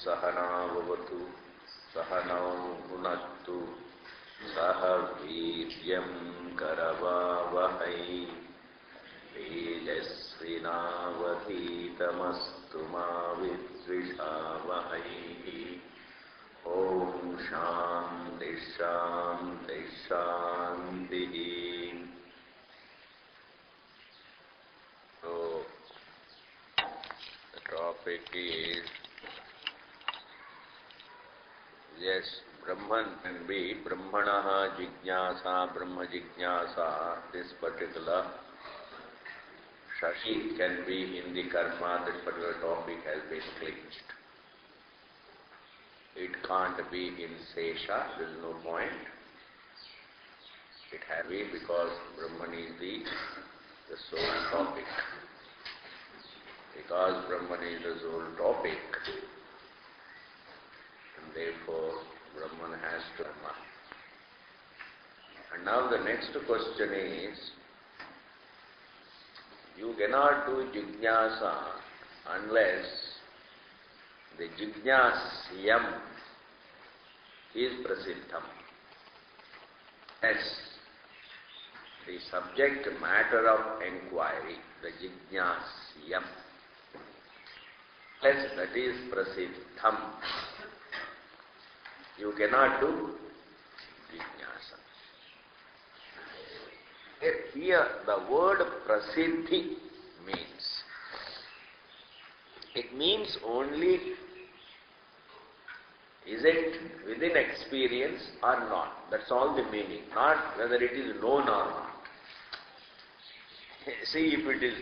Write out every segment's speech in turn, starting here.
सहनावतु सहनौ भुनक्तु सह वीर्यं करवावहै तेजस्विनावधीतमस्तु मा विद्विषावहै। ओम शांति शांति शांति। So the topic is, yes, Brahman can be Brahmanaha Jignasa, Brahma Jignasa. This particular Shashi can be in the karma. This particular topic has been clinched. It can't be in Sesha, there is no point. It has to be because Brahman is the sole topic. Because Brahman is the sole topic, and therefore Brahman has to karma. And now the next question is, you cannot do Jignasa unless the Jignasyam is Prasiddham. Yes, the subject matter of enquiry, the Jignasyam, yes, that is Prasiddham. You cannot do Jignasa. Here the word Prasiddhi means, it means only, is it within experience or not? That's all the meaning, not whether it is known or not. See, if it is,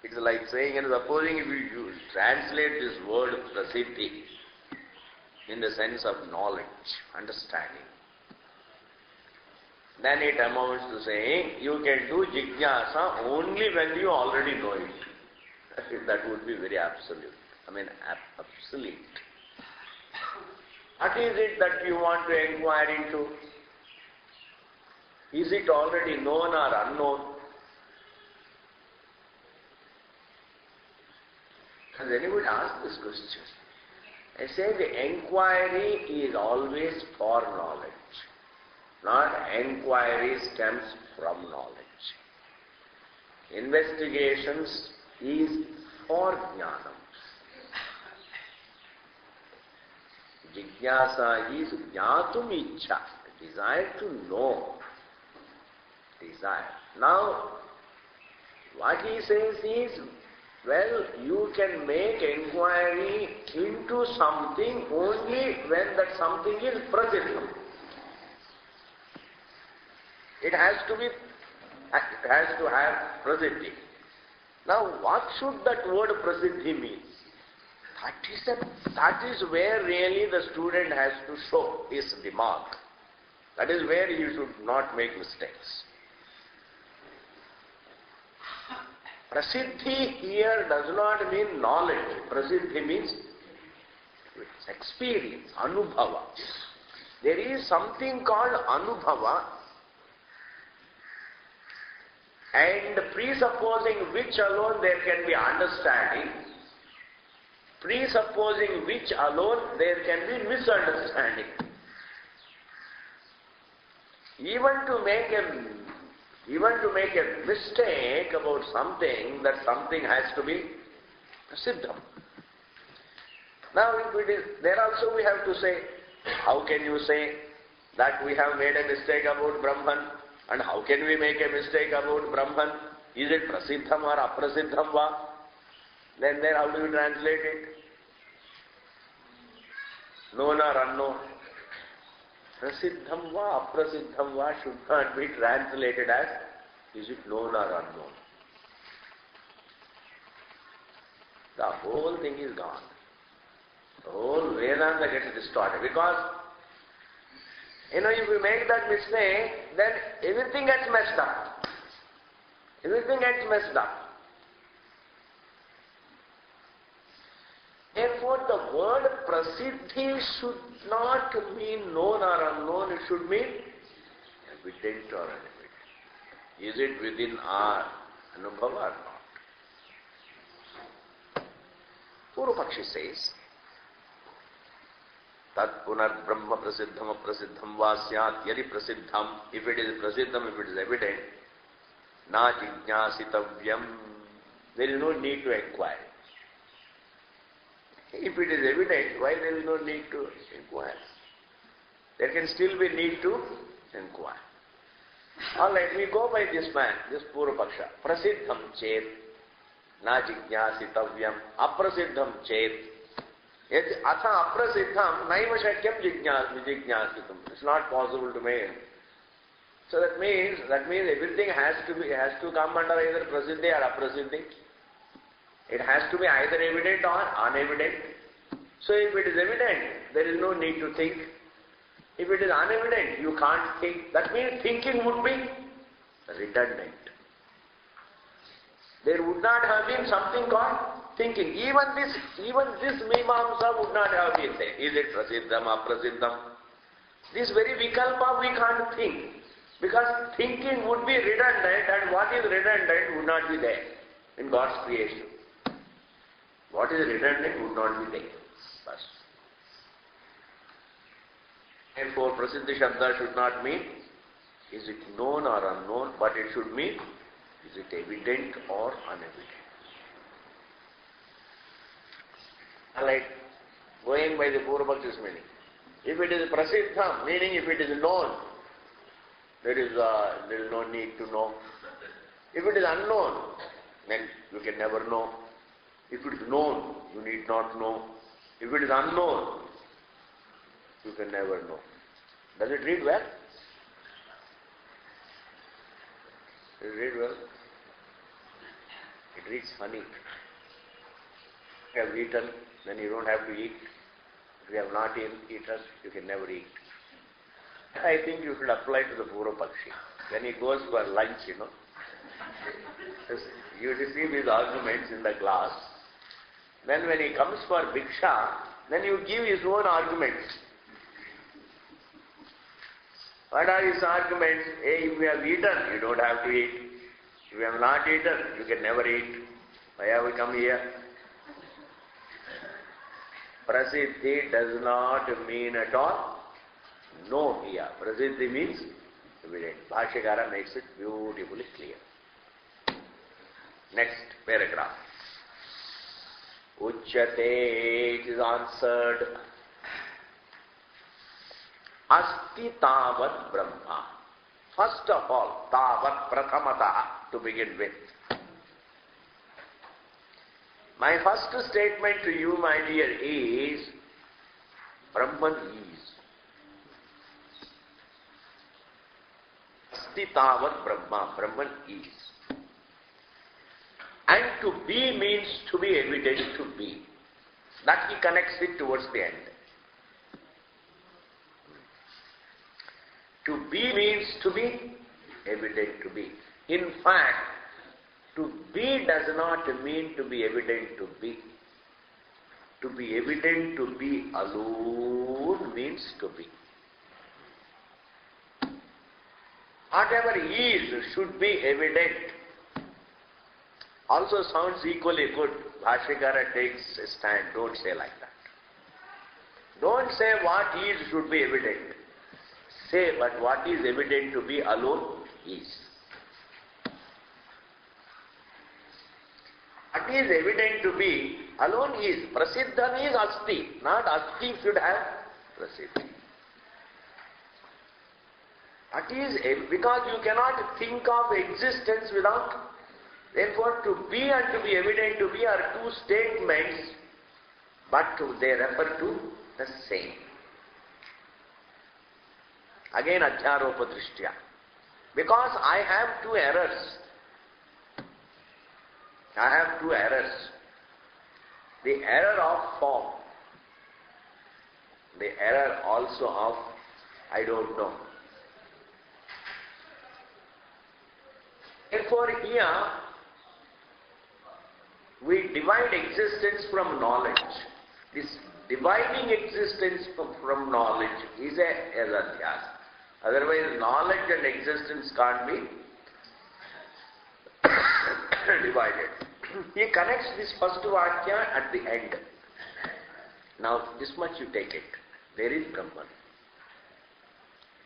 it's like saying, and supposing if you translate this word Prasiddhi in the sense of knowledge, understanding, then it amounts to saying you can do Jignasa only when you already know it. That would be very absolute. I mean, obsolete. What is it that you want to inquire into? Is it already known or unknown? Has anybody asked this question? I say the inquiry is always for knowledge, not inquiry stems from knowledge. Investigations is for jnanam. Jignasa is jnatum ichha, desire to know. Desire. Now, what he says is, well, you can make inquiry into something only when that something is prasiddham. It has to have prasiddhi. Now, what should that word prasiddhi mean? That is where really the student has to show his dimag. That is where you should not make mistakes. Prasiddhi here does not mean knowledge. Prasiddhi means experience, anubhava. There is something called anubhava, and presupposing which alone there can be understanding, presupposing which alone there can be misunderstanding. Even to make a mistake about something, that something has to be prasiddham. Now, if it is, there also we have to say, how can you say that we have made a mistake about Brahman, and how can we make a mistake about Brahman? Is it prasiddham or aprasiddham va? Then how do you translate it? Known or unknown? Prasiddham va, aprasiddham va should not be translated as, is it known or unknown? The whole thing is gone. The whole Vedanta gets distorted. Because, if we make that mistake, then everything gets messed up. Everything gets messed up. Therefore, the word prasiddhi should not mean known or unknown, it should mean evident or unevident. Is it within our anubhava or not? Purvapakshi says, Tat punar brahma prasiddham aprasiddham vasyat yadi prasiddham. If it is prasiddham, if it is evident, na jignasitavyam. There is no need to inquire. If it is evident, why there is no need to inquire? There can still be need to inquire. All right, we go by this man, this Purvapaksha. Prasiddham chet, na jignasitavyam, aprasiddham chet. Atha aprasiddham, naiva shakyam jignasitam. It's not possible to make. So that means everything has to come under either prasiddhi or aprasiddhi. It has to be either evident or unevident. So if it is evident, there is no need to think. If it is unevident, you can't think. That means thinking would be redundant. There would not have been something called thinking. Even this Mimamsa would not have been there. Is it prasiddham, aprasiddham? This very vikalpa we can't think. Because thinking would be redundant, and what is redundant would not be there in God's creation. What is redundant would not be there. First. Therefore, Prasiddhi Shabda should not mean, is it known or unknown, but it should mean, is it evident or unevident. Like, going by the Purvapaksha's meaning. If it is Prasiddham, meaning if it is known, there is no need to know. If it is unknown, then you can never know. If it is known, you need not know. If it is unknown, you can never know. Does it read well? Does it read well? It reads funny. If you have eaten, then you don't have to eat. If you have not eaten, you can never eat. I think you should apply to the Purvapakshi. When he goes for lunch, you receive his arguments in the class. Then when he comes for Bhiksha, then you give his own arguments. What are his arguments? Hey, if you have eaten, you don't have to eat. If you have not eaten, you can never eat. Why have we come here? Prasiddhi does not mean at all no here. Prasiddhi means evident. Bhashyakara makes it beautifully clear. Next paragraph. Uchyate, it is answered. Asti tavat brahma. First of all, tavat prathamata to begin with. My first statement to you, my dear, is Brahman is. Asti tavat Brahma, Brahman is. And to be means to be evident to be. That he connects it towards the end. To be means to be evident to be. In fact, to be does not mean to be evident to be. To be evident to be alone means to be. Whatever is should be evident. Also sounds equally good. Bhashyakara takes a stand. Don't say like that. Don't say what is should be evident. Say, but what is evident to be alone is. What is evident to be alone is. Prasiddham is asti. Not asti should have prasiddhi. What is, because you cannot think of existence without. Therefore, to be and to be evident to be are two statements, but they refer to the same. Again, adhyaropadrishtya. Because I have two errors. I have two errors. The error of form. The error also of I don't know. Therefore, here we divide existence from knowledge. This dividing existence from knowledge is a adhyas. Otherwise, knowledge and existence can't be divided. He connects this first vakya at the end. Now this much you take it. There is Brahman.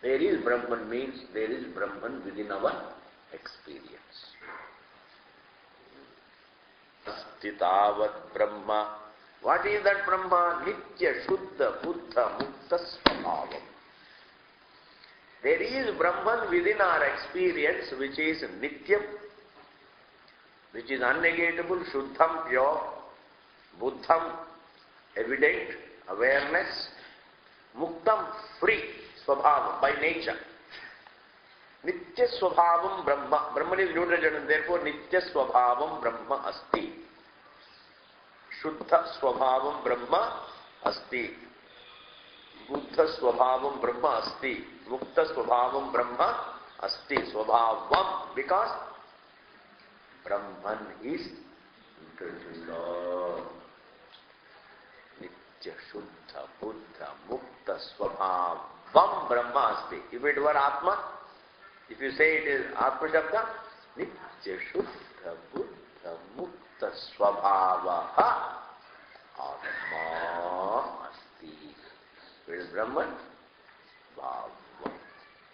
There is Brahman means there is Brahman within our experience. Astitavat Brahma. What is that Brahma? Nitya, Shuddha, Buddha, Mukta, Svabhavam. There is Brahman within our experience which is Nityam, which is unnegatable, Shuddham, pure, Buddham, evident, awareness, Muktam, free, Svabhavam, by nature. Nitya Svabhavam Brahma. Brahman is neutral, therefore Nitya Svabhavam Brahma Asti. Shuddha Svabhavam Brahma Asti. Buddha Svabhavam Brahma Asti. Mukta Svabhavam Brahma Asti. Svabhavam, because Brahman is neutral. Nitya Shuddha Buddha Mukta Svabhavam Brahma Asti. If it were Atma, if you say it is Atma Shabda, Nitya Shuddha Buddha Mukta Svabhavaha Atma Asti. It is Brahman, Bhava.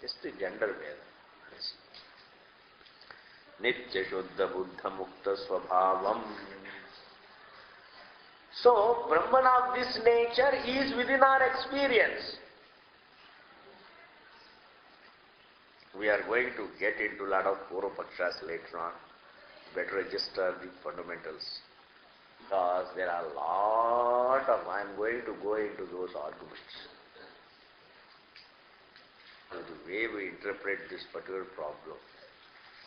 Just the gender Veda. Nitya Shuddha Buddha Mukta Svabhavam. So, Brahman of this nature is within our experience. We are going to get into a lot of Purva-Pakshas later on. Better register the fundamentals. Because there are a lot of, I am going to go into those arguments. The way we interpret this particular problem.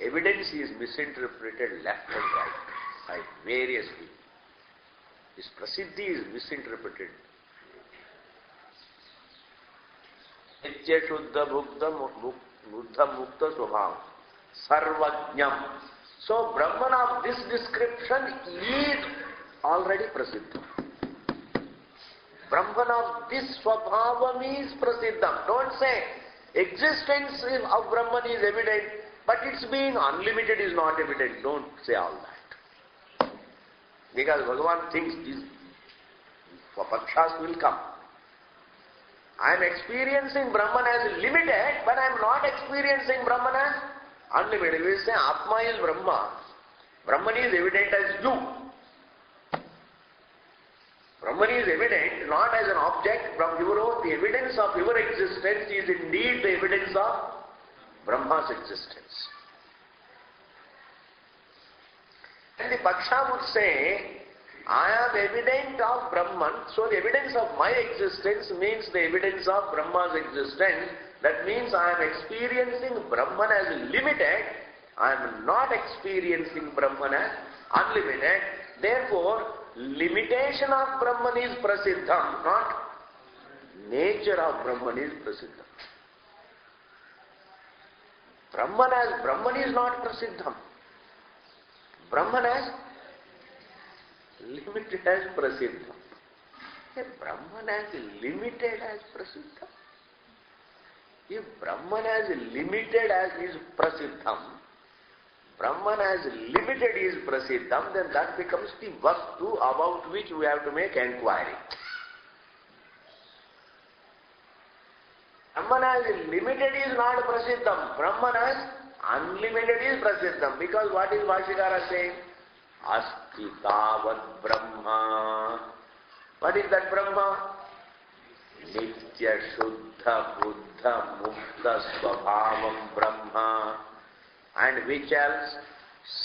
Evidence is misinterpreted left and right by various people. This prasiddhi is misinterpreted. Nitya Shuddha Buddha Mukta Svabhavam Sarvajnam. So Brahman of this description is already prasiddham. Brahman of this Svabhavam is prasiddham. Don't say existence of Brahman is evident, but its being unlimited is not evident. Don't say all that. Because Bhagavan thinks these Pakshas will come. I am experiencing Brahman as limited, but I am not experiencing Brahman as unlimited. We say Atma is Brahma. Brahman is evident as you. Brahman is evident not as an object from your own. The evidence of your existence is indeed the evidence of Brahma's existence. And the Paksha would say, I am evident of Brahman, so the evidence of my existence means the evidence of Brahma's existence. That means I am experiencing Brahman as limited, I am not experiencing Brahman as unlimited. Therefore, limitation of Brahman is prasiddham, not nature of Brahman is prasiddham. Brahman is not prasiddham. Brahman as limited as prasiddham. Brahman as limited as prasiddham. If Brahman as limited as is prasiddham, Brahman as limited is prasiddham, then that becomes the vastu about which we have to make enquiry. Brahman as limited is not prasiddham. Brahman as unlimited is prasiddham. Because what is Bhashikara saying? Asti tavat Brahma. What is that Brahma? Nitya Shuddha Buddha Mukta Svabhavam Brahma. And which else?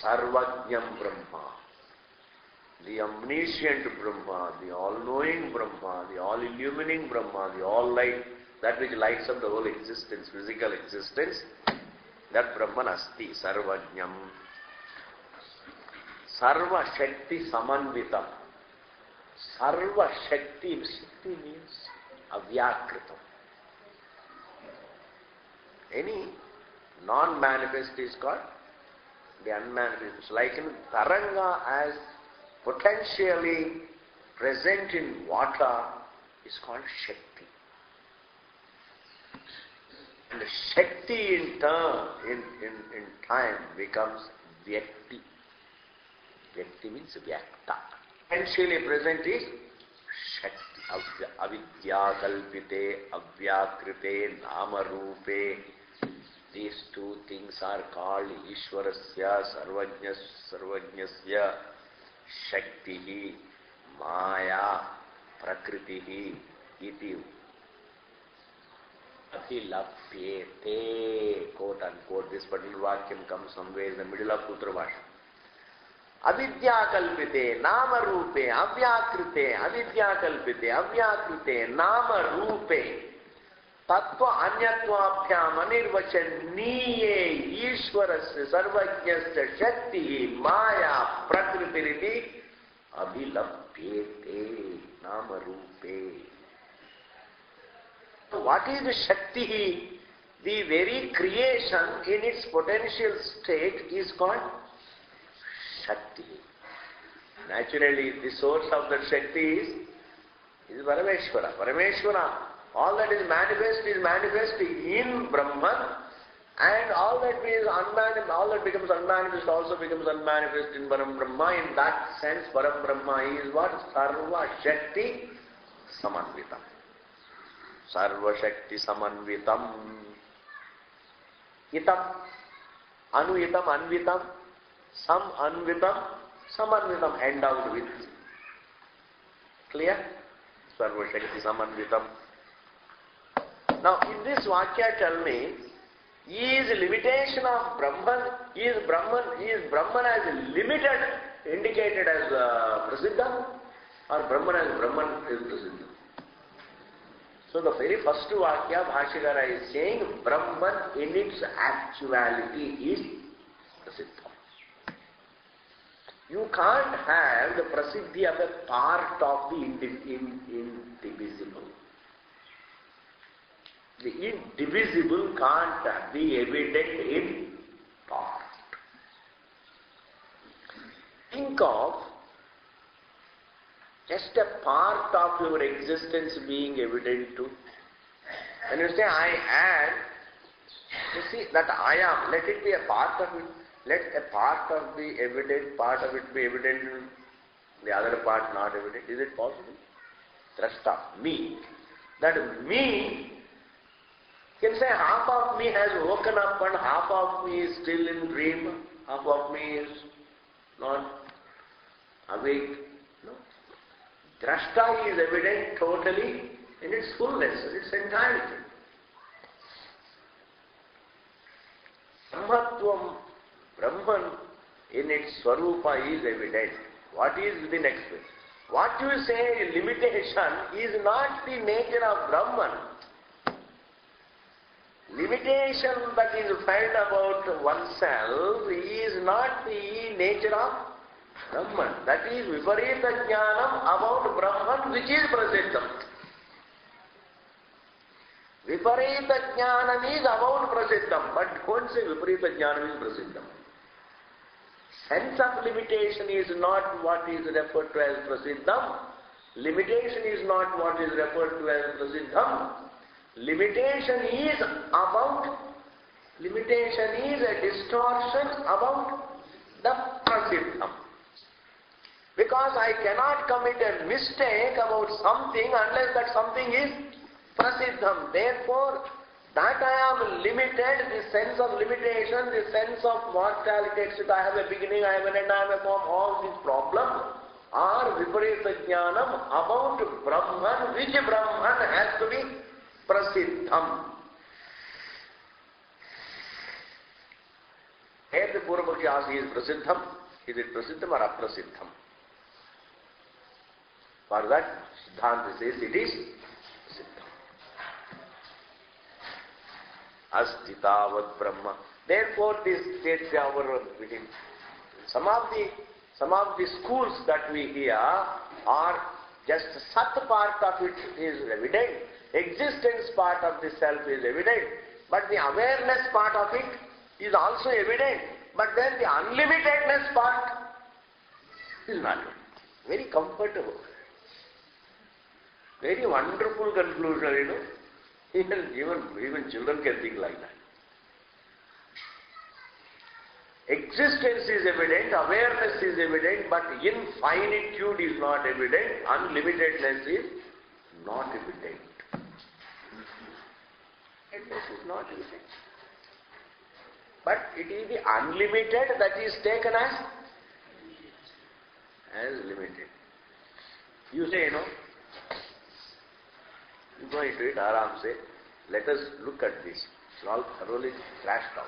Sarvajnam Brahma. The omniscient Brahma, the all-knowing Brahma, the all-illumining Brahma, the all-light, that which lights up the whole existence, physical existence, that Brahman Asti, Sarvajnam. Sarva Shakti Samanvitam. Sarva Shakti means Avyakritam. Any non-manifest is called the unmanifest. Like in Taranga as potentially present in water is called Shakti. And the Shakti in turn, in time becomes Vyakti. Vyakti means Vyakta. Potentially present is Shakti, avidya kalpite, avyakrite, nama rupe. These two things are called Ishwarasya, Sarvajnasya, Shaktihi, Maya, Prakritihi, iti Abhilapyete, quote unquote. This particular vakyam comes somewhere in the middle of Putra Bhasha. Avidya kalpite, nama rupe, avyakrite, avidya kalpite, avyakrite, nama rupe. Tattva anyatvaabhyam anirvachaniye Ishwarasya sarvajnasya shakti maya prakritiriti abhilapyete nama rupe. So what is the shakti? The very creation in its potential state is called Shakti. Naturally, the source of that Shakti is Parameshwara. Parameshwara. All that is manifest in Brahman, and all that is unmanifest, all that becomes unmanifest also becomes unmanifest in Param Brahma. In that sense, Param Brahma is what? Sarva Shakti Samanvitam. Sarva Shakti Samanvitam. Itam, Anuitam, Anvitam, Sam Anvitam, Samanvitam, endowed with. Clear? Sarva Shakti Samanvitam. Now, in this Vakya, tell me, is limitation of Brahman, is Brahman as limited indicated as Prasiddha, or Brahman as Brahman is Prasiddha? So, the very first Vakya, Bhashyakara is saying, Brahman in its actuality is Prasiddha. You can't have the Prasiddhi of a part of the indivisible. The indivisible can't be evident in part. Think of just a part of your existence being evident to. When you say I am, you see that I am, let it be a part of it. Let a part of the evident, part of it be evident, the other part not evident. Is it possible? Drashta, me. That me, you can say half of me has woken up and half of me is still in dream, half of me is not awake. No. Drashta is evident totally in its fullness, in its entirety. Brahmatvam, Brahman in its Swarupa is evident. What is the next bit? What you say limitation is not the nature of Brahman. Limitation that is felt about oneself is not the nature of Brahman. That is Viparita Jnanam about Brahman, which is Prasiddham. Viparita Jnanam is about Prasiddham, but don't say Viparita Jnanam is Prasiddham. Sense of limitation is not what is referred to as Prasiddham. Limitation is not what is referred to as Prasiddham. Limitation is a distortion about the Prasiddham. Because I cannot commit a mistake about something unless that something is Prasiddham. Therefore, that I am limited, the sense of limitation, the sense of mortality, etc. I have a beginning, I have an end, I have a form, all these problems are Viparita Jnanam about Brahman, which Brahman has to be Prasiddham. Here the Purvapakshi asks, is Prasiddham? Is it Prasiddham or Aprasiddham? For that, Siddhanta says it is Prasiddham. Astitavad Brahma. Therefore, this states our within. Some of the schools that we hear are just Sat part of it is evident. Existence part of the self is evident, but the awareness part of it is also evident, but then the unlimitedness part is not evident. Very comfortable. Very wonderful conclusion, you know. Even children can think like that. Existence is evident, awareness is evident, but infinitude is not evident, unlimitedness is not evident. This is not evident. But it is the unlimited that is taken as limited. You say, you go into it, aram say, let us look at this. It's all thoroughly thrashed out.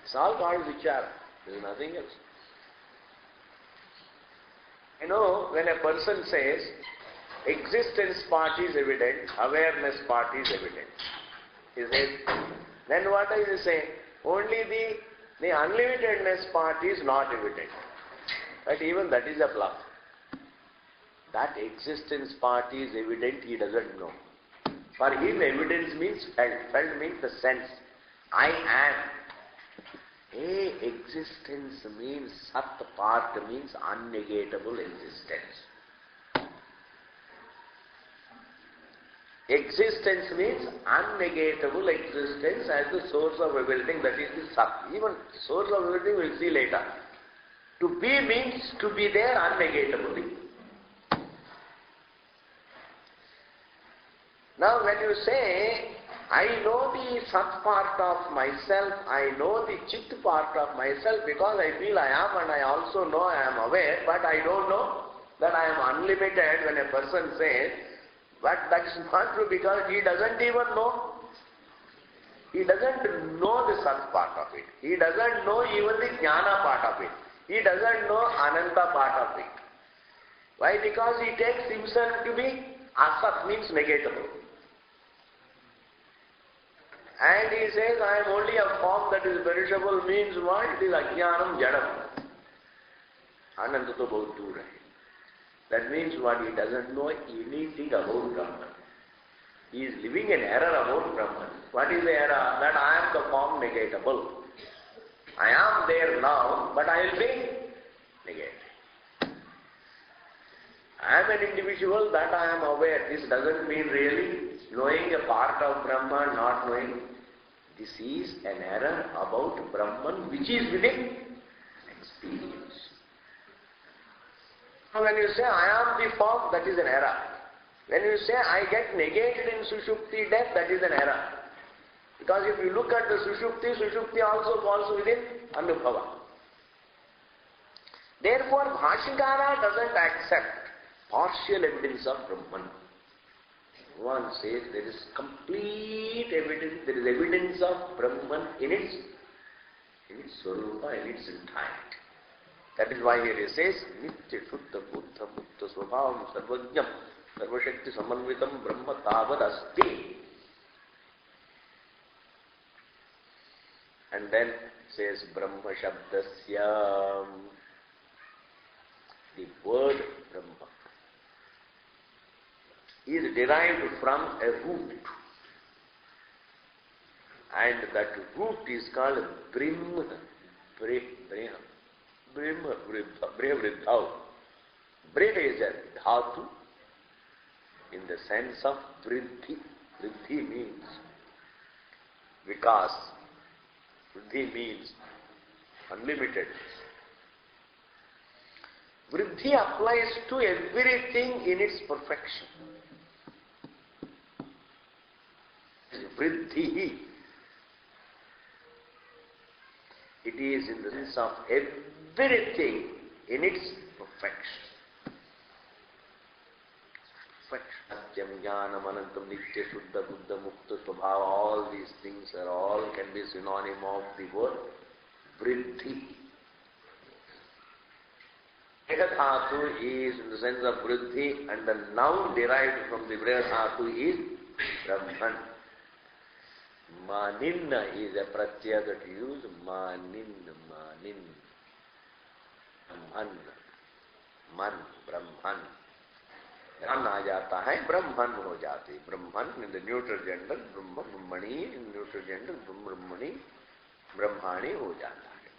It's all called vichara. There is nothing else. When a person says, existence part is evident, awareness part is evident. He says, then what is he saying? Only the unlimitedness part is not evident. But even that is a bluff. That existence part is evident, he doesn't know. For him, evidence means felt. Felt means the sense. I am. Existence means, sat part means unnegatable existence. Existence means unnegatable existence as the source of everything, that is the sat. Even source of everything we will see later. To be means to be there unnegatably. Now when you say, I know the sat part of myself, I know the chit part of myself because I feel I am and I also know I am aware, but I don't know that I am unlimited when a person says, but that is not true because he doesn't even know. He doesn't know the sat part of it. He doesn't know even the jnana part of it. He doesn't know ananta part of it. Why? Because he takes himself to be asat, means negatable. And he says, I am only a form that is perishable, means what? It is ajnanam jadam. Ananta to bahut dur hai. That means what? He doesn't know anything about Brahman. He is living in error about Brahman. What is the error? That I am the form negatable. I am there now, but I will be negated. I am an individual that I am aware. This doesn't mean really knowing a part of Brahman, not knowing. This is an error about Brahman which is within experience. Now when you say, I am the form, that is an error. When you say, I get negated in Sushupti death, that is an error. Because if you look at the Sushupti also falls within Anubhava. Therefore, Bhashikara doesn't accept partial evidence of Brahman. One says there is complete evidence, there is evidence of Brahman in its Swarupa, in its entirety. That is why here he says, Nitya Shuddha Buddha Mukta Swabhavam Sarvajnam Sarvashakti Samanvitam Brahma Tavad Asti. And then says Brahma Shabdasya, the word Brahma is derived from a root. And that root is called Brihma. Brihvriddhav. Brih is a dhatu in the sense of vriddhi. Vriddhi means vikas. Vriddhi means unlimited. Vriddhi applies to everything in its perfection. Vriddhi. It is in the sense of everything in its perfection. Satyam, Jnanam, Anantam, Nitya, Shuddha, Buddha, Mukta, Swabhava, all these things can be synonym of the word Vriddhi. Dhatu is in the sense of Vriddhi, and the noun derived from the Dhatu is Brahman. Manin is a pratyaya that you use. Manin. Man, Brahman. Man आ जाता है, Brahman हो जाती. Brahman in the neutral gender, Brahma, Brahmani in neutral gender, Brahmani, Brahmani हो जाता है.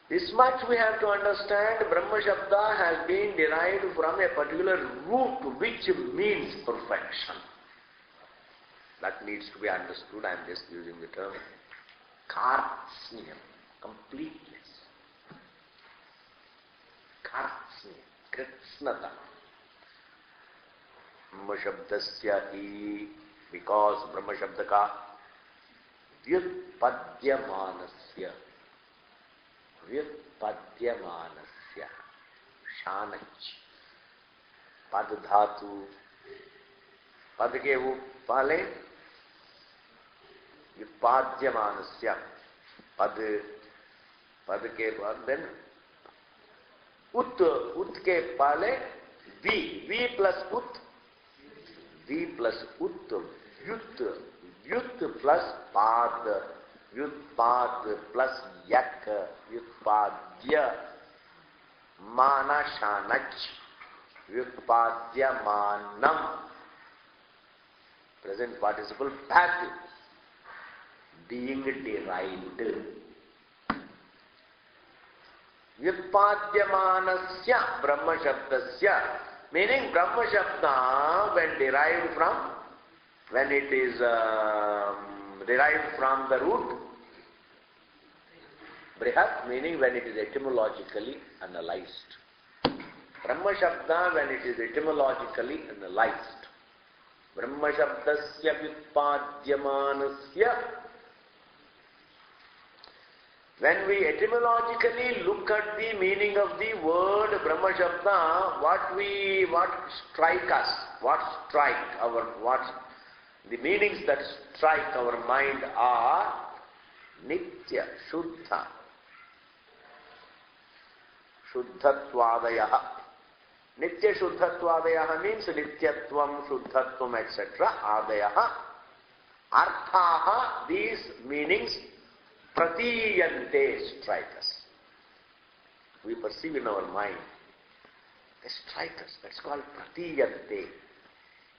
This much we have to understand. Brahma Shabda has been derived from a particular root which means perfection. That needs to be understood. I am just using the term. Kartsniyam, completeness. Kartsniyam, kritsnata. Brahma Shabdasya hi, because Brahma Shabda ka Vyutpadyamanasya, Vyutpadyamanasya, Shanach, Pad Dhatu, Pad ke wo pale, Vyutpadyamanasya, Pad ke बाद then Ut ke pale V plus Ut, V plus Ut, Vyut plus Pad, Vyutpad plus Yak, Vyutpadya, Mana Shanach, Vyutpadya Manam, present participle passive, being derived. Vyutpadyamanasya Brahma Shabdasya, meaning Brahma Shabda, when derived from, when it is derived from the root, Brihat, meaning when it is etymologically analyzed. Brahma Shabda, when it is etymologically analyzed. Brahma Shabdasya Vyutpadyamanasya. When we etymologically look at the meaning of the word Brahma Shabda, what strike us, the meanings that strike our mind are Nitya, Shuddha, Shuddhattvadayaha. Nitya Shuddhattvadayaha means Nityatvam, Shuddhatvam, etc. Adayaha. Arthaha, these meanings Pratiyante strike us. We perceive in our mind. They strike us. That's called Pratiyante.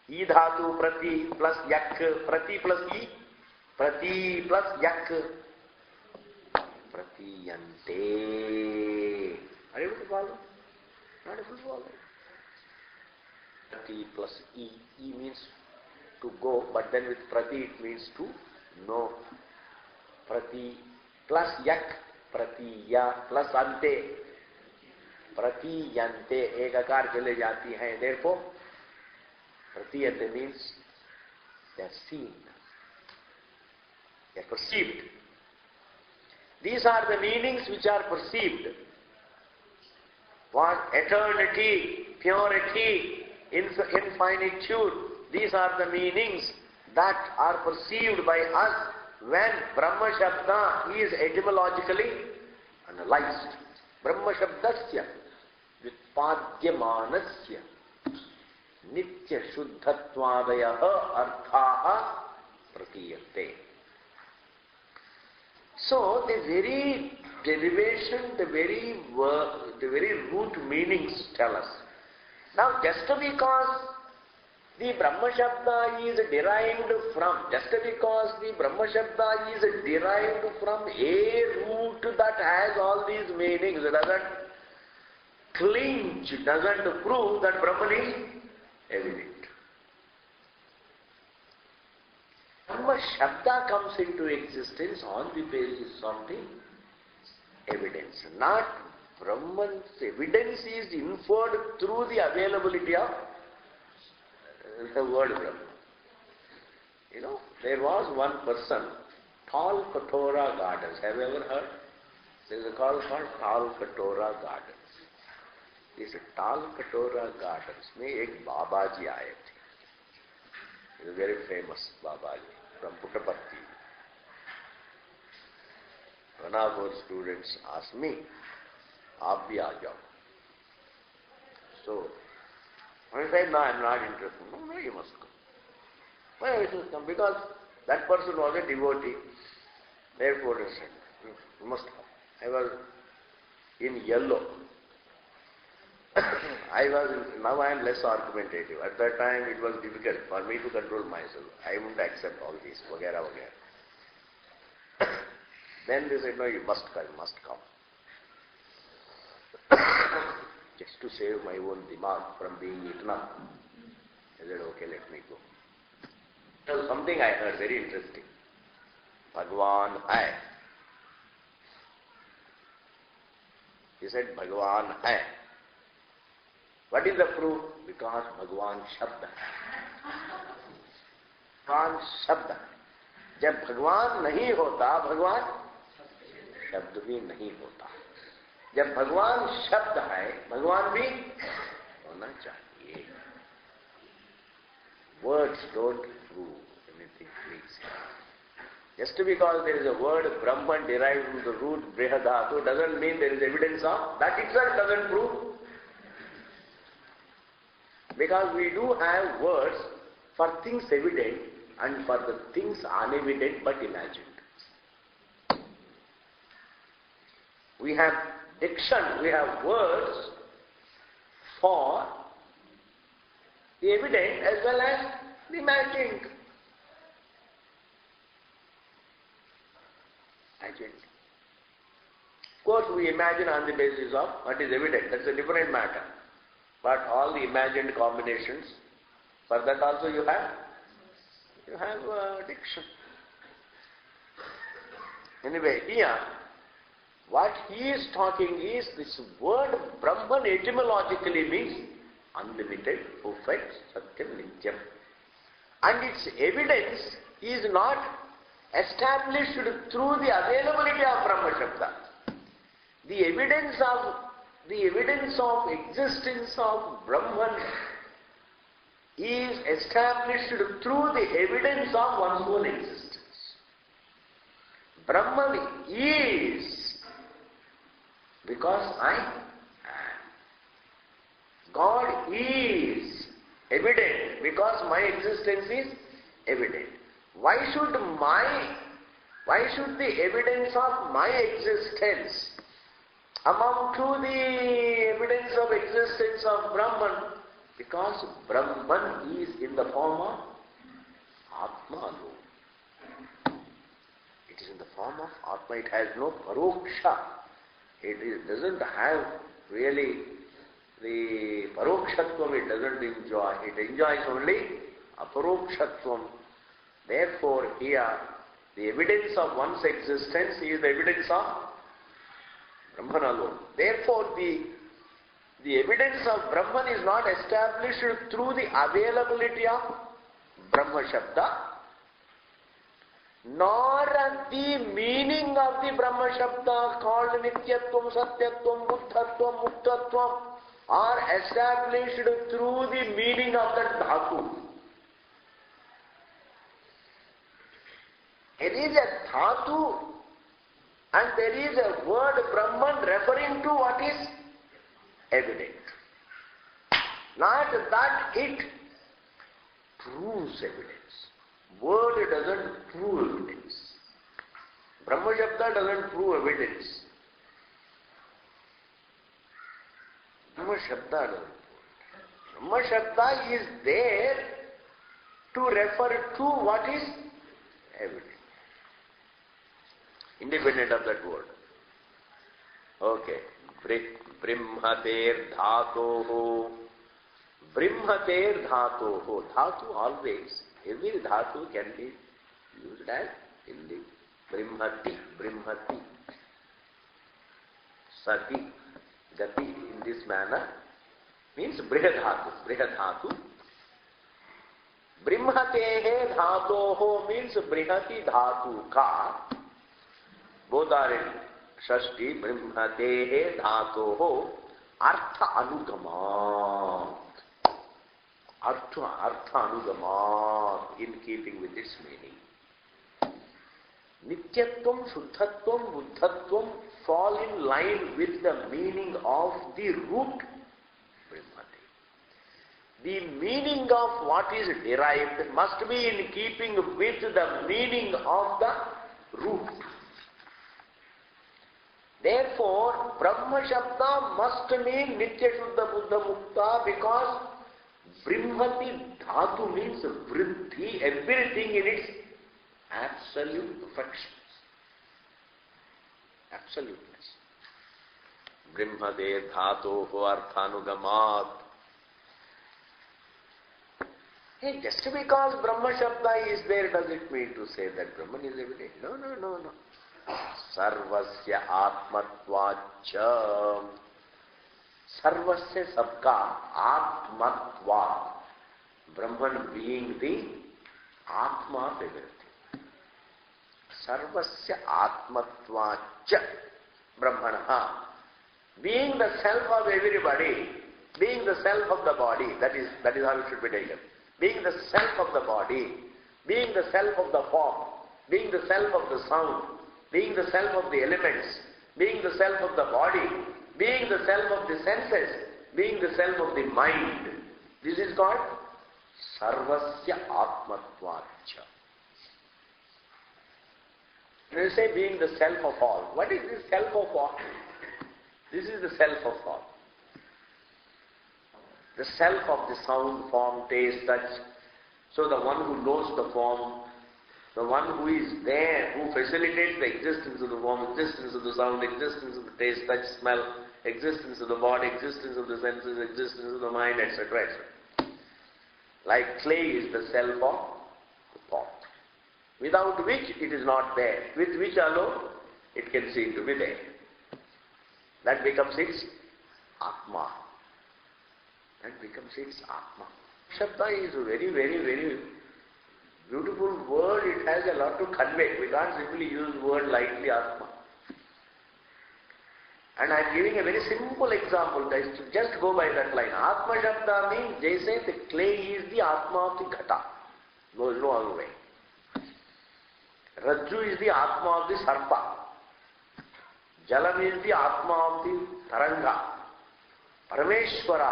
E dhatu prati plus yak, prati plus e, prati plus yak, Pratiyante. Are you able to follow? Not able to follow. Prati plus e, e means to go, but then with prati it means to know. Prati plus yak, pratiya plus ante, pratiyante, ekakar chale jati hai. Therefore, pratiyante means they are seen, they are perceived. These are the meanings which are perceived. What? Eternity, purity, infinitude. These are the meanings that are perceived by us when Brahma Shabda is etymologically analyzed. Brahma Shabdasya Vyutpadyamanasya Nitya Shuddhatvadayaha Arthaha Pratiyate. So the very derivation, the very root meanings tell us. Now just because the Brahma Shabda is derived from, a root that has all these meanings, doesn't clinch, doesn't prove that Brahman is evident. Brahma Shabda comes into existence on the basis of the evidence. Not Brahman's evidence is inferred through the availability of the word Brahma. You know, there was one person, Tal Katora Gardens. Have you ever heard? There is a call called Tal Katora Gardens. This Tal Katora Gardens में एक बाबाजी आए थे. He is a very famous Babaji from Puttaparthi. One of our students asked me, आप भी आ जाओ. So I said, no, I am not interested. No, you must come. Why you should come? Because that person was a devotee. Therefore, I said, you must come. I was in yellow. Now I am less argumentative. At that time, it was difficult for me to control myself. I wouldn't accept all this, vagera, vagera. Then they said, no, you must come, you must come. Just to save my own dimag from being eaten up. I said, okay, let me go. Something I heard very interesting. Bhagwan hai. He said, Bhagavan hai. What is the proof? Because Bhagavan Shabda hai. Bhagavan Shabda hai. जब भगवान नहीं होता, भगवान शब्द भी नहीं होता. जब भगवान शब्द है, भगवान भी होना चाहिए. Words don't prove anything, please. Just because there is a word Brahman derived from the root Brihadhatu doesn't mean there is evidence of, that itself doesn't prove. Because we do have words for things evident and for the things unevident but imagined. We have diction, we have words for the evident as well as the imagined. Of course, we imagine on the basis of what is evident, that's a different matter. But all the imagined combinations, for that also you have diction. Anyway, here, what he is talking is this word Brahman etymologically means unlimited, perfect, Satyam, Nityam. And its evidence is not established through the availability of Brahma Shabda. The evidence of existence of Brahman is established through the evidence of one's own existence. Brahman is because I am. God is evident because my existence is evident. Why should the evidence of my existence amount to the evidence of existence of Brahman? Because Brahman is in the form of Atma alone. It is in the form of Atma. It has no paroksha. It doesn't have really the parokshatvam. It doesn't enjoy. It enjoys only aparokshatvam. Therefore, here the evidence of one's existence is the evidence of Brahman alone. Therefore, the evidence of Brahman is not established through the availability of Brahma Shabda, nor the meaning of the Brahma Shabda called Nityatvam, Satyatvam, Buddhatvam, Muktatvam are established through the meaning of that dhatu. There is a dhatu and there is a word Brahman referring to what is evident. Not that it proves evidence. Word doesn't prove evidence. Brahma Shabda doesn't prove evidence. Brahma Shabda doesn't prove. Brahma Shabda is there to refer to what is evident, independent of that word. Okay. Brimhater dhatoho. Brimhater dhatoho. Dhatu always, every dhatu can be used as in the Brimhati. Brimhati. Sati. Gati in this manner means Brihadhatu. Brihadhatu. Brimhatehe dhatoho means Brihati dhatu ka. Both are in Shashti, Brihmatehe dhatoho artha anugamat. Artha anugamat, in keeping with this meaning. Nityatvam, Shuddhatvam, Buddhatvam fall in line with the meaning of the root Brihmate. The meaning of what is derived must be in keeping with the meaning of the root. Therefore, Brahma Shabda must mean Nitya Shuddha Buddha Mukta because Brimhati Dhatu means Vriddhi, everything in its absolute perfection. Absoluteness. Brimhade Dhatoho Arthanugamat. Hey, just because Brahma Shabda is there, does it mean to say that Brahman is evident? No. Sarvasya Atmatvacha. Sarvasya sabka Atmatva. Brahman being the Atma of everything. Sarvasya Atmatvacha Brahmana. Being the self of everybody, being the self of the body, that is how it should be taken. Being the self of the body, being the self of the form, being the self of the sound, being the self of the elements, being the self of the body, being the self of the senses, being the self of the mind. This is called Sarvasya Atmatvacha. When you say being the self of all, what is this self of all? This is the self of all. The self of the sound, form, taste, touch. So the one who knows the form, the one who is there, who facilitates the existence of the form, existence of the sound, existence of the taste, touch, smell, existence of the body, existence of the senses, existence of the mind, etc., etc. Like clay is the self of the pot, without which it is not there, with which alone it can seem to be there. That becomes its Atma. That becomes its Atma. Shabda is a very, very, very beautiful word. It has a lot to convey. We can't simply use word lightly, Atma. And I am giving a very simple example. Just go by that line. Atma Shabda means, jaise the clay is the Atma of the Ghata. There is no other way. Rajju is the Atma of the Sarpa. Jalam is the Atma of the Taranga. Parameshwara,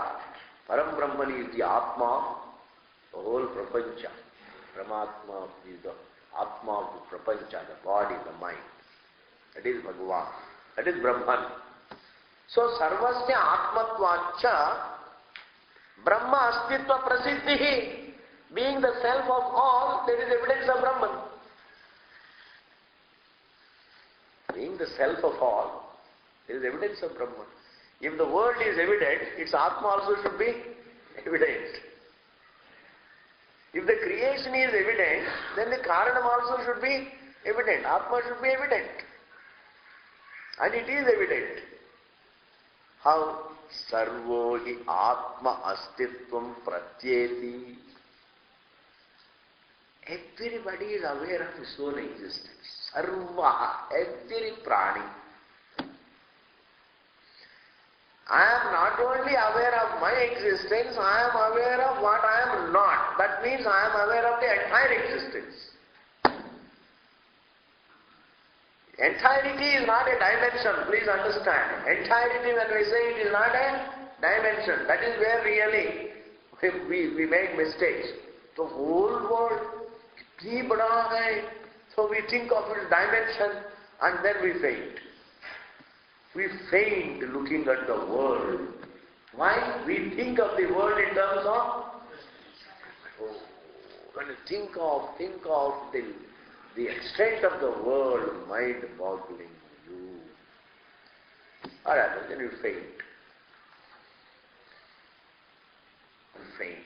Param Brahman is the Atma of the whole Prapancha. Paramatma is the Atma of the Prapancha, the body, the mind. That is Bhagavan. That is Brahman. So, Sarvasya Atmatvacha, Brahma Astitva Prasiddhi, being the self of all, there is evidence of Brahman. Being the self of all, there is evidence of Brahman. If the world is evident, its Atma also should be evident. If the creation is evident, then the Karanam also should be evident. Atma should be evident. And it is evident. How? Sarvo hi Atma Astitvam Pratyeti. Everybody is aware of his own existence. Sarva, every prani. I am not only aware of my existence, I am aware of what I am not. That means I am aware of the entire existence. Entirety is not a dimension, please understand. Entirety, when we say it is not a dimension, that is where really we make mistakes. The whole world, itni bada hai. So we think of its dimension and then we faint. We faint looking at the world. Why? We think of the world in terms of, when you think of the extent of the world, mind-boggling you. Or rather, then you faint. You faint.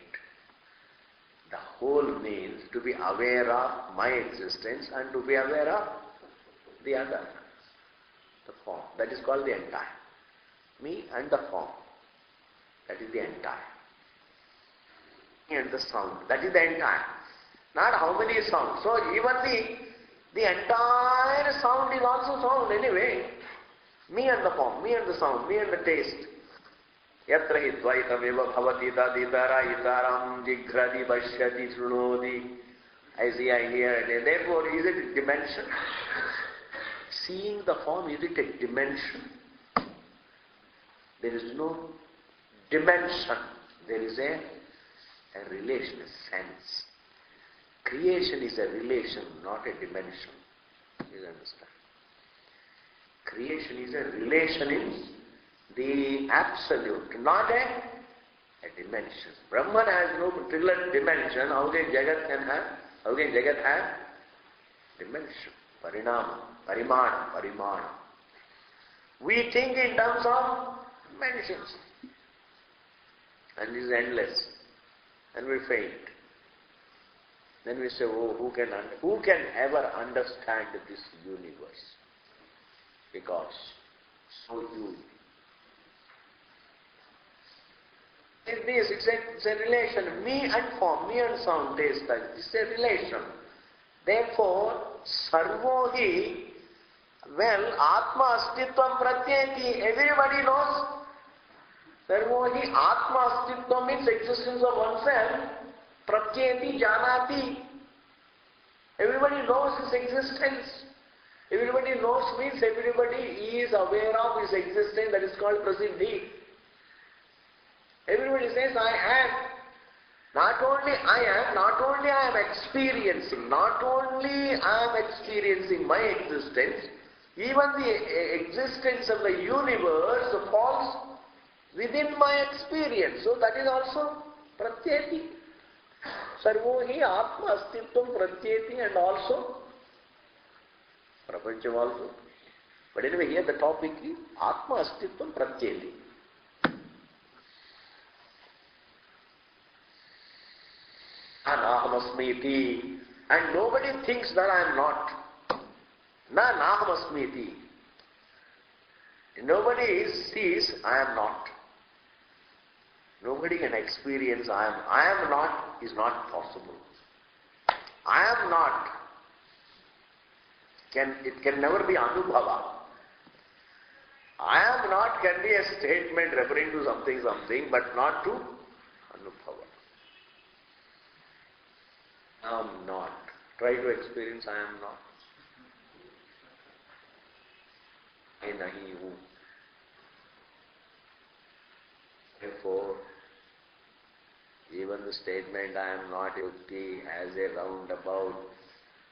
The whole means to be aware of my existence and to be aware of the other, the form. That is called the entire. Me and the form. That is the entire. Me and the sound. That is the entire. Not how many sounds. So even the entire sound is also sound anyway. Me and the form, me and the sound, me and the taste. Yatra hi dvaitameva bhavati taditara itaram jigradi bashyati shrunodi. I see, I hear, and therefore is it a dimension? Seeing the form, is it a dimension? There is no dimension. There is a relation, a sense. Creation is a relation, not a dimension. You understand? Creation is a relation in the absolute, not a dimension. Brahman has no particular dimension. How can Jagat have dimension? Parinama, Parimana, Parimana. We think in terms of dimensions. And it is endless. And we faint. Then we say, oh, who can ever understand this universe? because so you. It's a relation. Me and form, me and sound, taste, touch. It's a relation. Therefore, sarvo hi, well, atma astitvam pratyeti, everybody knows. Sarvo hi atma astitvam means existence of oneself. Pratyeti janati. Everybody knows his existence. Everybody knows means everybody is aware of his existence. That is called prasiddhi. Everybody says, I am. Not only I am experiencing, not only I am experiencing my existence, even the existence of the universe falls within my experience. So that is also pratyeti. Sarvo hi atma astitvam pratyeti, and also prapancham also. But anyway, here the topic is atma astitvam pratyeti. Nahamasmiti, and nobody thinks that I am not. Na nahamasmiti. Nobody sees I am not. Nobody can experience I am not is not possible. I am not. It can never be anubhava. I am not can be a statement referring to something, but not to anubhava. I am not. Try to experience I am not. I nahi hu. Therefore, even the statement I am not yukti as a roundabout,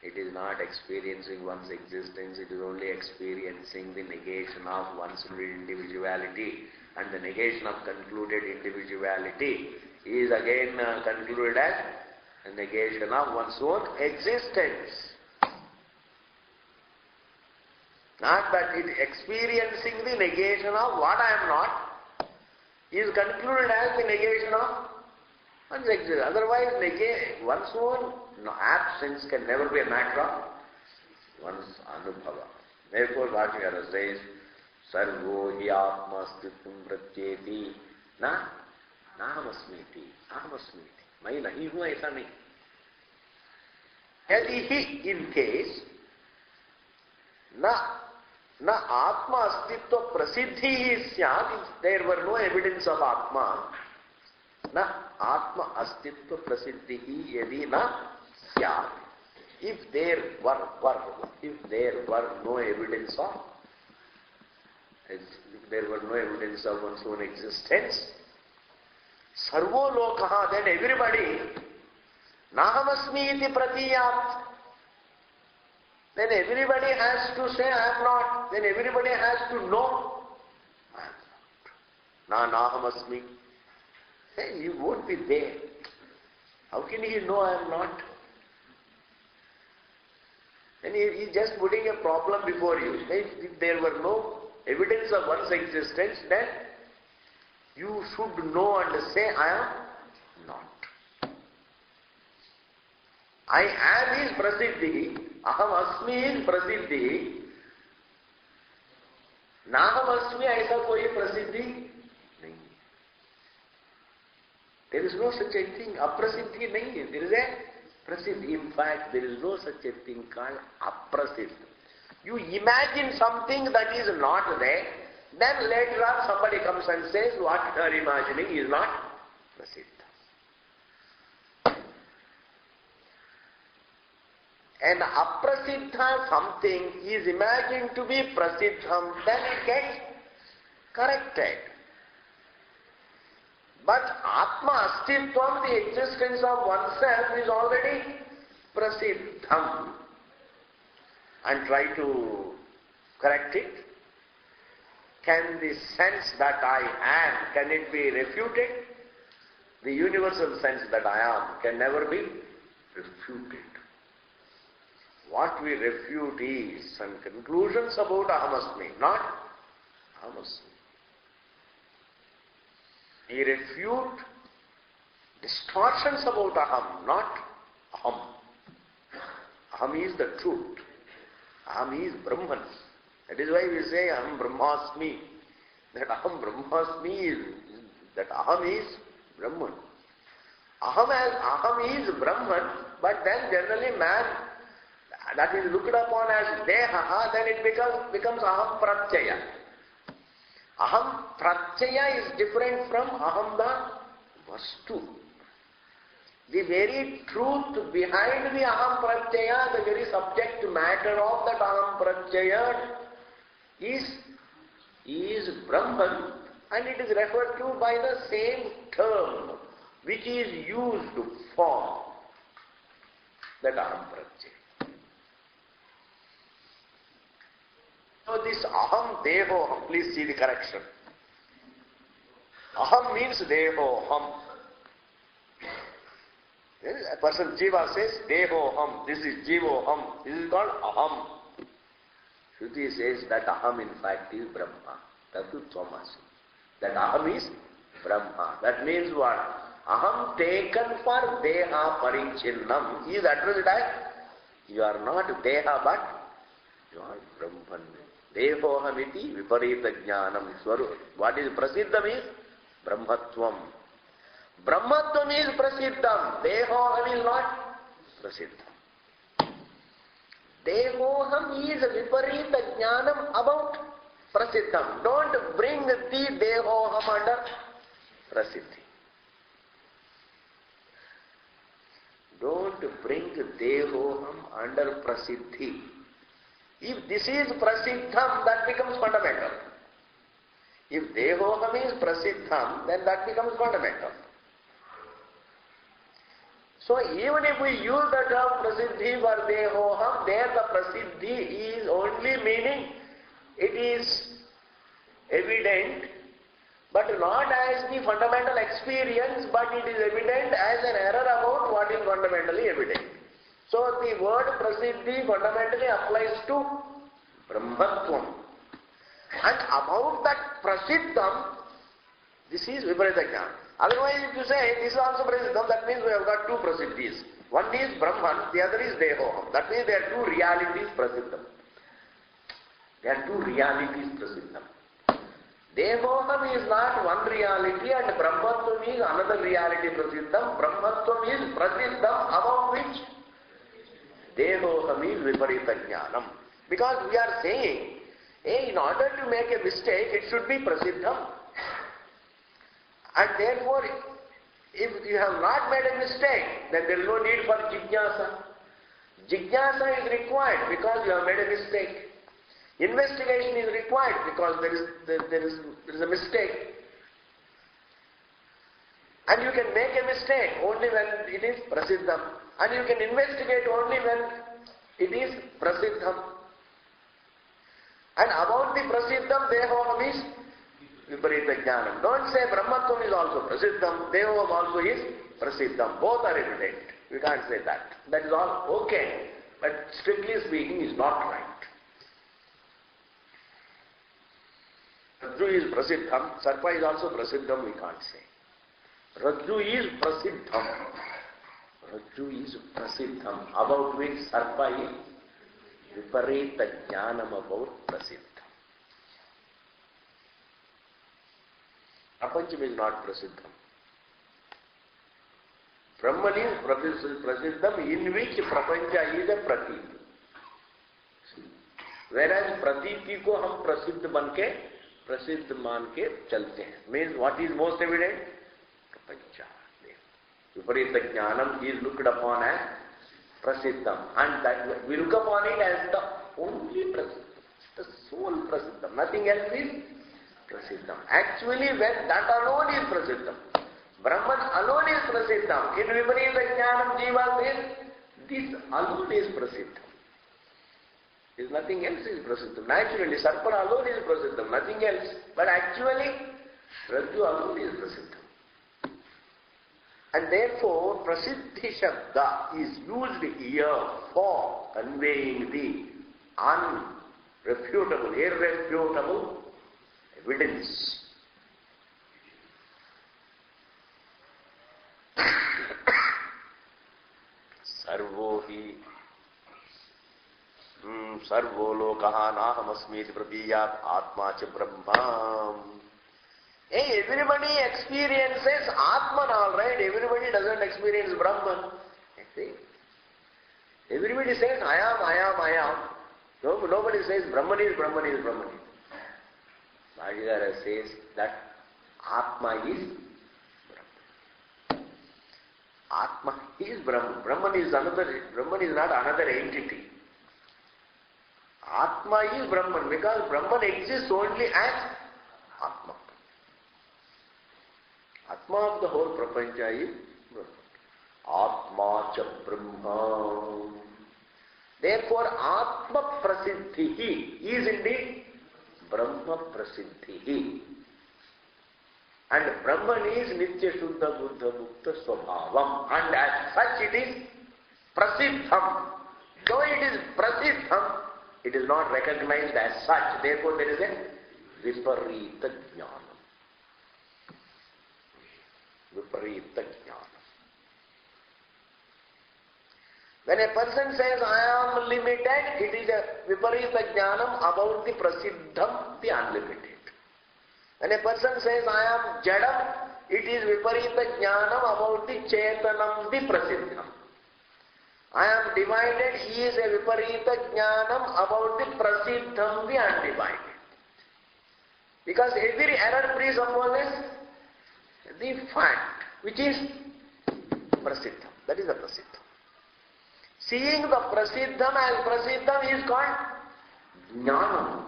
it is not experiencing one's existence, it is only experiencing the negation of one's individuality, and the negation of concluded individuality is again concluded as a negation of one's own existence. Not that it experiencing the negation of what I am not is concluded as the negation of one's existence. Otherwise, one's own absence can never be a matter of one's anubhava. Therefore, Bhāśyakara says, Sarvo hi atma stitvam pratyeti na nahamasmiti. Ahamasmiti. मैं नहीं हूं ऐसा नहीं. यदि ही in case न आत्मा अस्तित्व प्रसिद्धि ही स्यात्, if there were no evidence of atma, न आत्मा अस्तित्व प्रसिद्धि ही यदि न स्यात्, if there were no evidence of one's own existence, sarvo lokaha, then everybody, nahamasmi iti pratiyat, then everybody has to say I am not, then everybody has to know I am not. Na nahamasmi. Hey, you won't be there. How can he know I am not? Then he is just putting a problem before you. If there were no evidence of one's existence, then you should know and say, I am not. I am is prasiddhi, aham asmi is prasiddhi, naham asmi aisa koi prasiddhi nahi. There is no such a thing, aprasiddhi nahi. There is a prasiddhi. In fact, there is no such a thing called aprasiddhi. You imagine something that is not there, then later on somebody comes and says what you are imagining is not prasiddha. And aprasiddha something is imagined to be prasiddham, then it gets corrected. But atma astitvam, the existence of oneself, is already prasiddham. And try to correct it. Can the sense that I am, can it be refuted? The universal sense that I am can never be refuted. What we refute is some conclusions about ahamasmi, not ahamasmi. We refute distortions about aham, not aham. Aham is the truth. Aham is Brahman. That is why we say Aham Brahmasmi. That Aham Brahmasmi is, that Aham is Brahman. Aham is Brahman, but then generally man, that is looked upon as Deha, then it becomes Aham Pratyaya. Aham Pratyaya is different from Aham the Vastu. The very truth behind the Aham Pratyaya, the very subject matter of that Aham Pratyaya is Brahman, and it is referred to by the same term which is used for that Aham Pratyaya. So this Aham Dehoham, please see the correction. Aham means Dehoham. A person Jiva says Dehoham, this is Jivoham, this is called Aham. Shruti says that Aham in fact is Brahma. Tatu Tvamasi. That Aham is Brahma. That means what? Aham taken for Deha Parichinnam is addressed as, you are not Deha but you are Brahman. Dehohamiti Viparita Jnanam Swarup. What is Prasiddham is Brahmatvam. Brahmatvam is Prasiddham. Dehoham is not Prasiddham. Dehoham is Viparita Jnanam about Prasiddham. Don't bring the Dehoham under Prasiddhi. Don't bring Dehoham under Prasiddhi. If this is Prasiddham, that becomes fundamental. If Dehoham is Prasiddham, then that becomes fundamental. So even if we use the term Prasiddhi for Dehoham, there the Prasiddhi is only meaning it is evident, but not as the fundamental experience, but it is evident as an error about what is fundamentally evident. So the word Prasiddhi fundamentally applies to Brahmatvam. And about that Prasiddham, this is Viparita Jnana. Otherwise if you say this is also Prasiddham, that means we have got two Prasiddhis. One is Brahman, the other is Dehoham. That means there are two realities Prasiddham. There are two realities Prasiddham. Dehoham is not one reality and Brahmatvam is another reality Prasiddham. Brahmatvam is Prasiddham about which Dehoham is Viparita Jnanam. Because we are saying, hey, in order to make a mistake, it should be Prasiddham. And therefore, if you have not made a mistake, then there is no need for Jigyasa. Jigyasa is required because you have made a mistake. Investigation is required because there is a mistake. And you can make a mistake only when it is Prasiddham. And you can investigate only when it is Prasiddham. And about the Prasiddham, Dehoham is Viparita Jnanam. Don't say Brahmatvam is also Prasiddham, Dehoham also is Prasiddham. Both are evident. You can't say that. That is all okay. But strictly speaking is not right. Rajju is Prasiddham, Sarpa is also Prasiddham, we can't say. Rajju is Prasiddham. Rajju is Prasiddham, about which Sarpa is Viparita Jnanam about Prasiddham. Prapancham is not Prasiddham. Brahman is Prasiddham in which Prapancha is a Pratiti. Whereas Pratiti ko hum Prasiddh banke प्रसिद्ध मान के चलते हैं. Means what is most evident? Prapancha. Viparita Jnanam is looked upon as Prasiddham, and that we look upon it as the only Prasiddham, the sole Prasiddham. Nothing else is Prasiddham. Actually, when that alone is Prasiddham, Brahman alone is Prasiddham. In Viparita Jnanam, Jiva says this alone is Prasiddham. Is nothing else is Prasiddham. Naturally, Sarpa alone is Prasiddham, nothing else. But actually, Rajju alone is Prasiddham. And therefore, Prasiddhi Shabda is used here for conveying the unrefutable, irrefutable evidence. Sarvo hi sarvo lokaha nahamasmiti pratiyat atma cha brahma. Hey, everybody experiences Atman, all right. Everybody doesn't experience Brahman. See? Everybody says, I am, I am, I am. Nobody says Brahman is, Brahman is, Brahman is. Bhagavad says that Atma is Brahman. Atma is Brahman. Brahman is not another entity. Atma is Brahman because Brahman exists only as Atma. Atma of the whole prapancha is Brahman. Atma cha Brahma. Therefore, Atma prasiddhi is indeed Brahma prasiddhi. And Brahman is Nitya Shuddha Buddha Mukta Swabhavam. And as such it is prasiddham. Though it is prasiddham, it is not recognized as such. Therefore, there is a viparita jnana. Viparita jnana. When a person says, I am limited, it is a viparita jnanam about the prasiddham, the unlimited. When a person says, I am jadam, it is viparita jnanam about the chetanam, the prasiddham. I am divided, he is a viparita jnanam about the prasiddham, the undivided. Because every error presupposes the fact, which is prasiddham. That is the prasiddham. Seeing the prasiddham as prasiddham is called jnanam.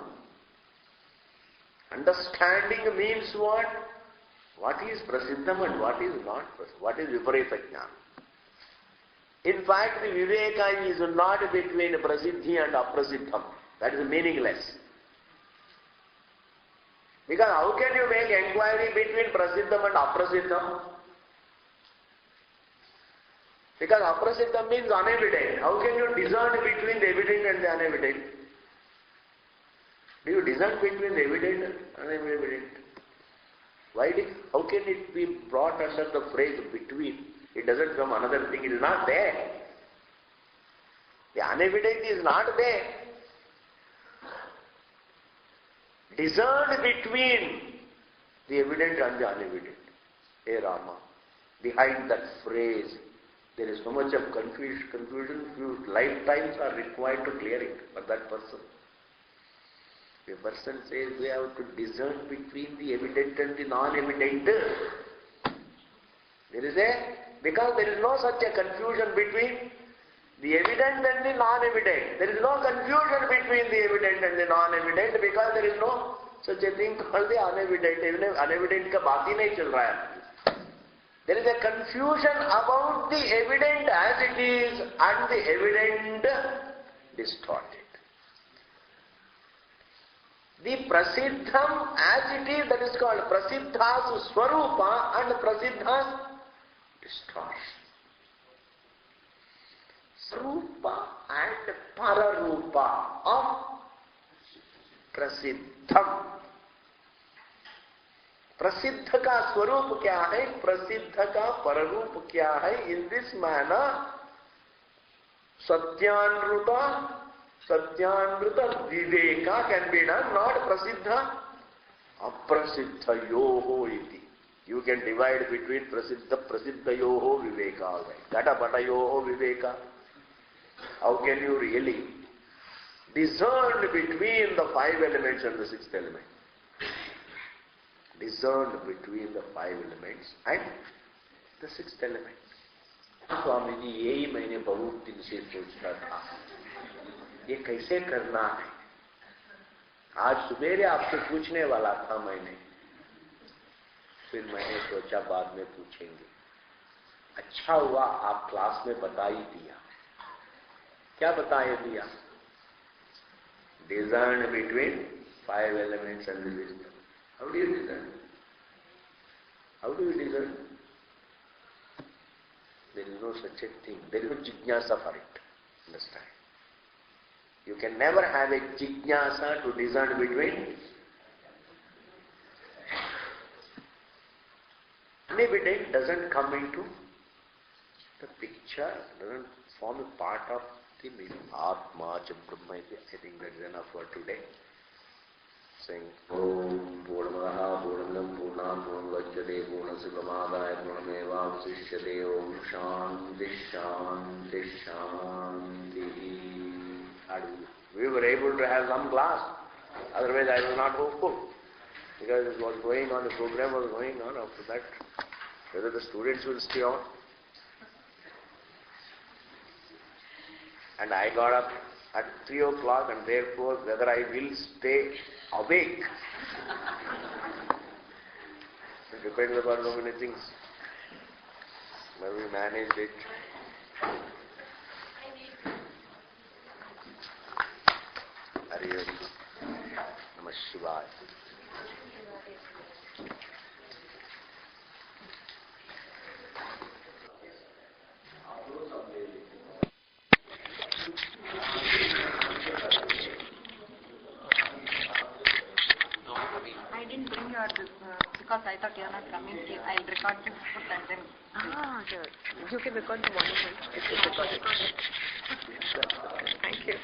Understanding means what? What is prasiddham and what is not prasiddham? What is viparita jnana? In fact, the viveka is not between prasiddhi and aprasiddham. That is meaningless. Because how can you make inquiry between prasiddham and aprasiddham? Because aprasiddham means unevident. How can you discern between the evident and the unevident? Do you discern between the evident and unevident? How can it be brought under the phrase between? It doesn't come another thing. It is not there. The unevident is not there. Discerned between the evident and the unevident. Hey Rama, behind that phrase, there is so much of confusion. Few lifetimes are required to clear it for that person. A person says we have to discern between the evident and the non-evident. Because there is no such a confusion between the evident and the non-evident. There is no confusion between the evident and the non-evident because there is no such a thing called the unevident. Unevident ka baat hi nahi chal raha hai. There is a confusion about the evident as it is and the evident distorted. The prasiddham as it is, that is called prasiddhas swarupa and prasiddhas distortion. Swarupa and pararupa of prasiddham. प्रसिद्ध का स्वरूप क्या है, प्रसिद्ध का पररूप क्या है? In this manner, Satyanruta Viveka can be done, not Prasiddha Aprasiddhayoho iti. You can divide between Prasiddhayoho Viveka, all right. Gatapatayoho Viveka. How can you really discern between the five elements and the sixth element? Discern between the five elements and the sixth element. Swami ji यही मैंने बहुत दिन से सोचता था, ये कैसे करना है. आज सुबेरे आपसे पूछने वाला था मैंने, फिर मैंने सोचा बाद में पूछेंगे. अच्छा हुआ आप क्लास में बता ही दिया. क्या बताए दिया? Discern between five elements and the wisdom. How do you discern? How do you discern? There is no such a thing. There is no jijnasa for it. Understand? You can never have a jijnasa to discern between. Unevident doesn't come into the picture, doesn't form a part of the Atma cha Brahma iti. I think that is enough for today. Saying Om Purnamaha Purnamidam Purnam Purnamudachyate Purnasya Pramadaya Purnamevavasishyate Om Shanti Shanti Shanti. We were able to have some class. Otherwise I was not hopeful. Because it was going on, the program was going on. After that, whether the students will stay on. And I got up at 3 o'clock, and therefore whether I will stay awake. It depends upon so many things. But we managed it. Hari Om. Namah Shivaya. I didn't bring your because I thought you are not coming here. I'll record this and then. Sure. You can record the morning one. It's recorded. Thank you.